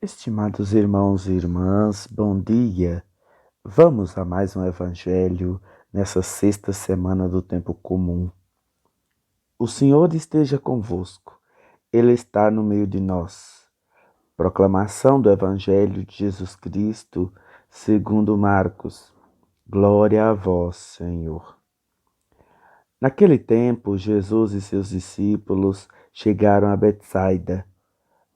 Estimados irmãos e irmãs, bom dia. Vamos a mais um evangelho nessa sexta semana do tempo comum. O Senhor esteja convosco. Ele está no meio de nós. Proclamação do evangelho de Jesus Cristo, segundo Marcos. Glória a vós, Senhor. Naquele tempo, Jesus e seus discípulos chegaram a Betsaida.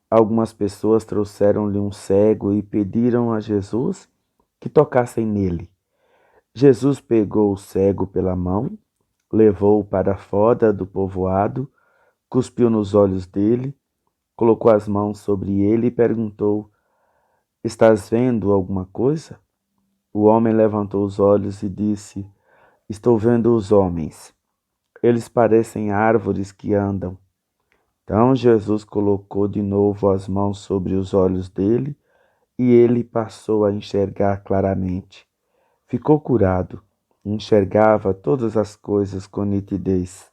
Algumas pessoas trouxeram-lhe um cego e pediram a Jesus que tocassem nele. Jesus pegou o cego pela mão, levou-o para fora do povoado, cuspiu nos olhos dele, colocou as mãos sobre ele e perguntou: Estás vendo alguma coisa? O homem levantou os olhos e disse: Estou vendo os homens. Eles parecem árvores que andam. Então Jesus colocou de novo as mãos sobre os olhos dele e ele passou a enxergar claramente. Ficou curado, enxergava todas as coisas com nitidez.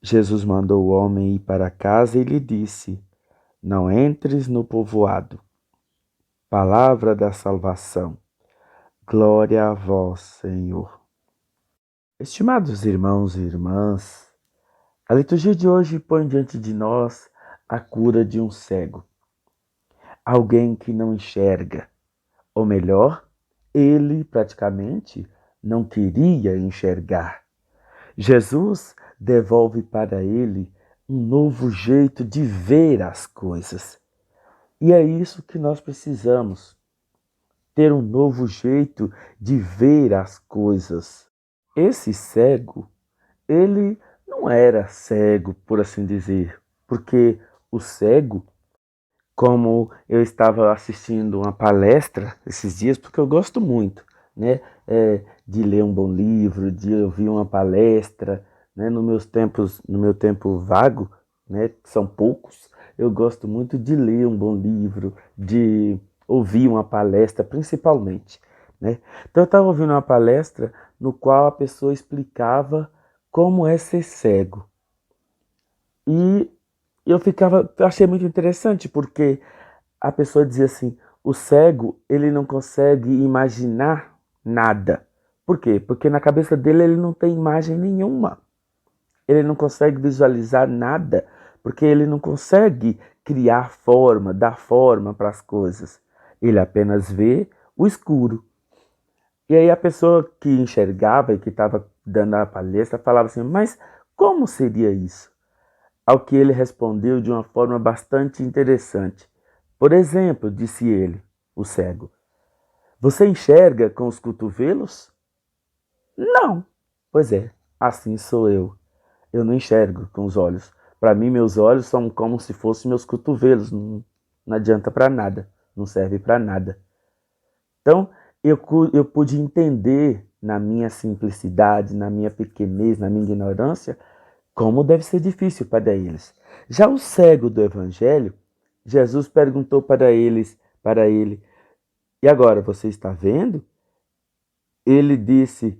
Jesus mandou o homem ir para casa e lhe disse: Não entres no povoado. Palavra da salvação. Glória a vós, Senhor. Estimados irmãos e irmãs, a liturgia de hoje põe diante de nós a cura de um cego. Alguém que não enxerga, ou melhor, ele praticamente não queria enxergar. Jesus devolve para ele um novo jeito de ver as coisas. E é isso que nós precisamos, ter um novo jeito de ver as coisas. Esse cego, ele não era cego, por assim dizer, porque o cego, como eu estava assistindo uma palestra esses dias, porque eu gosto muito, né, de ler um bom livro, de ouvir uma palestra, né, no meu tempo vago, né, que são poucos, eu gosto muito de ler um bom livro, de ouvir uma palestra, principalmente, né. Então eu estava ouvindo uma palestra no qual a pessoa explicava como é ser cego. E eu achei muito interessante, porque a pessoa dizia assim: o cego, ele não consegue imaginar nada. Por quê? Porque na cabeça dele ele não tem imagem nenhuma. Ele não consegue visualizar nada, porque ele não consegue criar forma, dar forma para as coisas. Ele apenas vê o escuro. E aí a pessoa que enxergava e que estava dando a palestra falava assim: mas como seria isso? Ao que ele respondeu de uma forma bastante interessante. Por exemplo, disse ele, o cego: Você enxerga com os cotovelos? Não. Pois é, assim sou eu. Eu não enxergo com os olhos. Para mim, meus olhos são como se fossem meus cotovelos. Não adianta para nada. Não serve para nada. Então, eu pude entender na minha simplicidade, na minha pequenez, na minha ignorância, como deve ser difícil para eles. Já o cego do evangelho, Jesus perguntou para ele: E agora, você está vendo? Ele disse,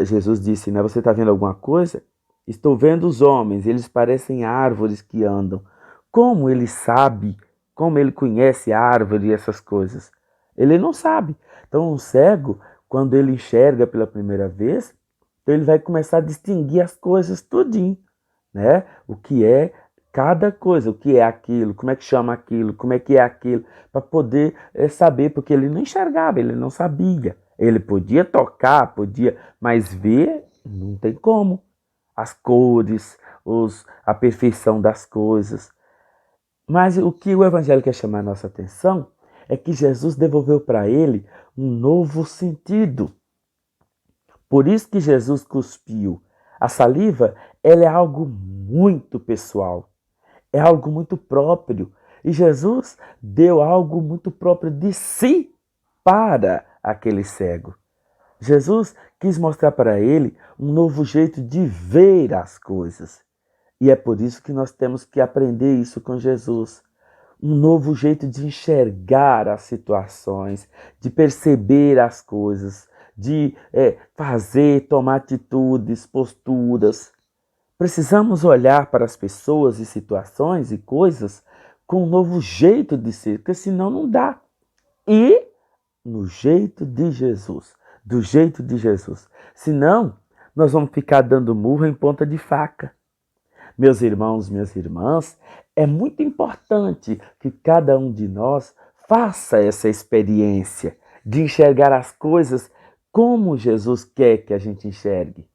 Jesus disse, né? Você está vendo alguma coisa? Estou vendo os homens, eles parecem árvores que andam. Como ele sabe, como ele conhece a árvore e essas coisas? Ele não sabe. Então, um cego, quando ele enxerga pela primeira vez, então ele vai começar a distinguir as coisas tudinho, né? O que é cada coisa, o que é aquilo, como é que chama aquilo, como é que é aquilo, para poder saber, porque ele não enxergava, ele não sabia. Ele podia tocar, podia, mas ver não tem como. As cores, a perfeição das coisas. Mas o que o Evangelho quer chamar a nossa atenção é que Jesus devolveu para ele um novo sentido. Por isso que Jesus cuspiu. A saliva, ela é algo muito pessoal, é algo muito próprio. E Jesus deu algo muito próprio de si para aquele cego. Jesus quis mostrar para ele um novo jeito de ver as coisas. E é por isso que nós temos que aprender isso com Jesus. Um novo jeito de enxergar as situações, de perceber as coisas, de fazer, tomar atitudes, posturas. Precisamos olhar para as pessoas e situações e coisas com um novo jeito de ser, porque senão não dá. E no jeito de Jesus, do jeito de Jesus. Senão, nós vamos ficar dando murro em ponta de faca. Meus irmãos, minhas irmãs, é muito importante que cada um de nós faça essa experiência de enxergar as coisas como Jesus quer que a gente enxergue,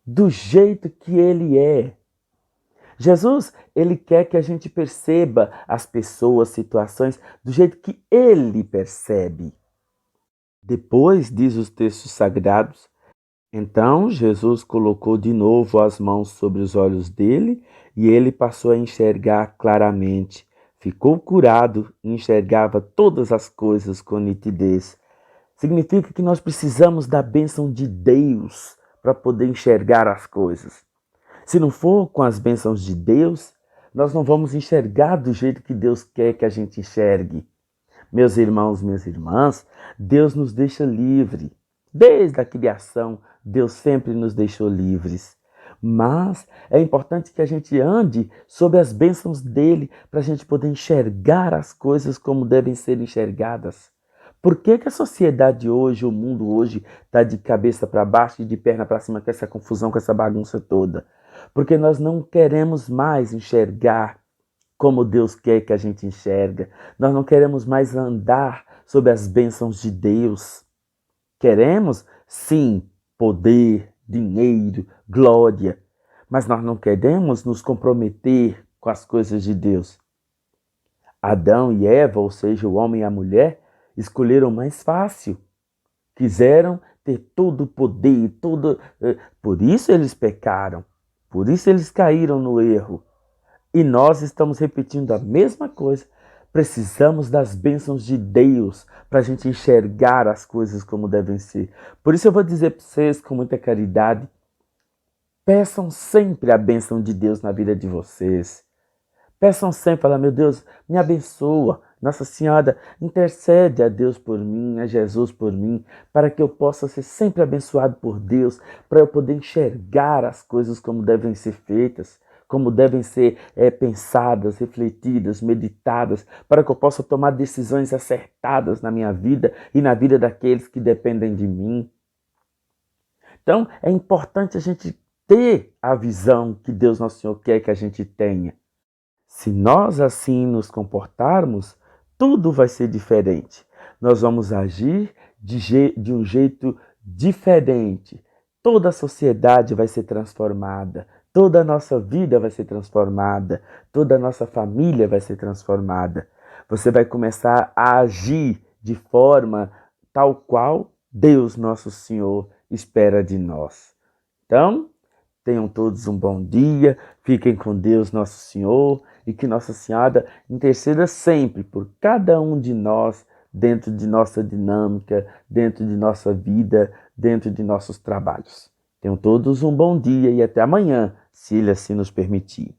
do jeito que Ele é. Jesus, Ele quer que a gente perceba as pessoas, situações, do jeito que Ele percebe. Depois, diz os textos sagrados, então Jesus colocou de novo as mãos sobre os olhos dele e ele passou a enxergar claramente. Ficou curado e enxergava todas as coisas com nitidez. Significa que nós precisamos da bênção de Deus para poder enxergar as coisas. Se não for com as bênçãos de Deus, nós não vamos enxergar do jeito que Deus quer que a gente enxergue. Meus irmãos, minhas irmãs, Deus nos deixa livre. Desde a criação, Deus sempre nos deixou livres. Mas é importante que a gente ande sob as bênçãos dele para a gente poder enxergar as coisas como devem ser enxergadas. Por que a sociedade hoje, o mundo hoje, está de cabeça para baixo e de perna para cima com essa confusão, com essa bagunça toda? Porque nós não queremos mais enxergar como Deus quer que a gente enxerga. Nós não queremos mais andar sob as bênçãos de Deus. Queremos, sim, poder, dinheiro, glória, mas nós não queremos nos comprometer com as coisas de Deus. Adão e Eva, ou seja, o homem e a mulher, escolheram mais fácil. Quiseram ter todo o poder, por isso eles pecaram, por isso eles caíram no erro. E nós estamos repetindo a mesma coisa. Precisamos das bênçãos de Deus para a gente enxergar as coisas como devem ser. Por isso eu vou dizer para vocês com muita caridade, peçam sempre a bênção de Deus na vida de vocês. Peçam sempre, fala, meu Deus, me abençoa. Nossa Senhora, intercede a Deus por mim, a Jesus por mim, para que eu possa ser sempre abençoado por Deus, para eu poder enxergar as coisas como devem ser feitas, como devem ser pensadas, refletidas, meditadas, para que eu possa tomar decisões acertadas na minha vida e na vida daqueles que dependem de mim. Então, é importante a gente ter a visão que Deus Nosso Senhor quer que a gente tenha. Se nós assim nos comportarmos, tudo vai ser diferente. Nós vamos agir de um jeito diferente. Toda a sociedade vai ser transformada. Toda a nossa vida vai ser transformada. Toda a nossa família vai ser transformada. Você vai começar a agir de forma tal qual Deus Nosso Senhor espera de nós. Então, tenham todos um bom dia, fiquem com Deus Nosso Senhor e que Nossa Senhora interceda sempre por cada um de nós dentro de nossa dinâmica, dentro de nossa vida, dentro de nossos trabalhos. Tenham todos um bom dia e até amanhã, se Ele assim nos permitir.